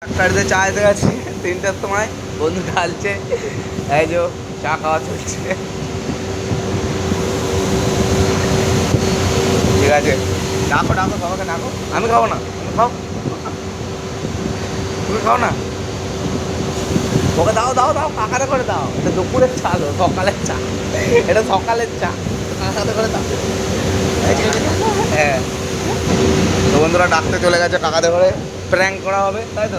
ডাক্তারদের চা এসে গেছে 3টার সময়, বন্ধু ঢালছে, এই যে চা খাওয়া চলছে। ঠিক আছে, ডাকো ডাকো সবাইকে ডাকো। আমি খাবো না, তুমি খাও, তুমি খাও না, ওকে দাও দাও দাও, কাকারে করে দাও। এটা দুপুরের চা, সকালের চা, এটা সকালের চা, কাকাতে করে দাও। হ্যাঁ, তো বন্ধুরা ডাকতে চলে গেছে কাকাদের ঘরে, প্র্যাঙ্ক করা হবে, তাই তো?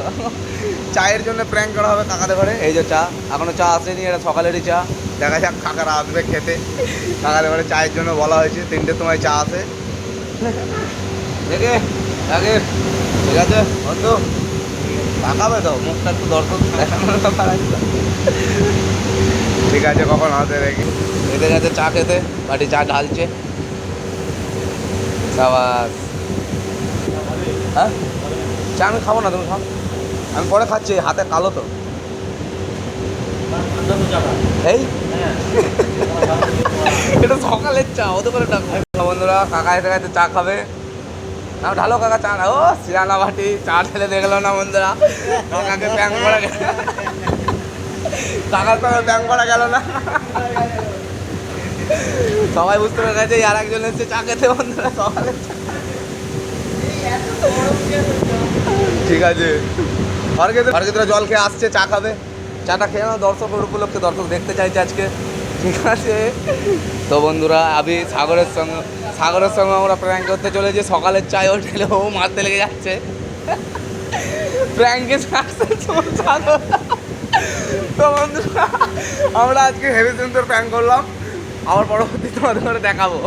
চায়ের জন্য প্র্যাঙ্ক করা হবে কাকাদের ঘরে। এই যে চা, এখনো চা আসেনি, এটা সকালেরই চা। দেখা যাক কাকারা আসবে খেতে। কাকাদের ঘরে চায়ের জন্য বলা হয়েছে, 3টের সময় চা আসে। দেখে আগে, ঠিক আছে বন্ধু, তাকাবে তো, মুখটা একটু দর্শক দেখানো। ঠিক আছে, কখন আসে দেখি। এতে গেছে চা খেতে, বাটি চা ঢালছে। সাবাস। হ্যাঁ, চা আমি খাবো না, তুমি খাও, আমি পরে খাচ্ছি, হাতে কালো তো। এই এটা সকালের চা, ওদের করে ডাকবো। বন্ধুরা কাকা এসে গেছে, চা খাবে না, ঢালো কাকা চা। ও সিরানা বাটি চা ঢেলে দেখলো না বন্ধুরা, কাকাকে ব্যাং করা গেল, কাকার সঙ্গে ব্যাং করা গেল না। সবাই বুঝতে পেরে গেছে আর একজন এসছে চা খেতে বন্ধুরা, সকালের চা। ঠিক আছে, অর্কেতরা জল খেয়ে আসছে, চা খাবে, চাটা খেয়ে নাও, দর্শকের উপলক্ষে, দর্শক দেখতে চাইছে আজকে। ঠিক আছে, তো বন্ধুরা আমি সাগরের সঙ্গে আমরা প্র্যাঙ্ক করতে চলেছি। সকালের চায় ও ঢেলে ও মারতে লেগে যাচ্ছে, প্র্যাঙ্কে সাকসেস সাগর। তো বন্ধুরা আমরা আজকে হেভি সুন্দর প্র্যাঙ্ক করলাম, আবার পরবর্তী তোমাদের দেখাবো।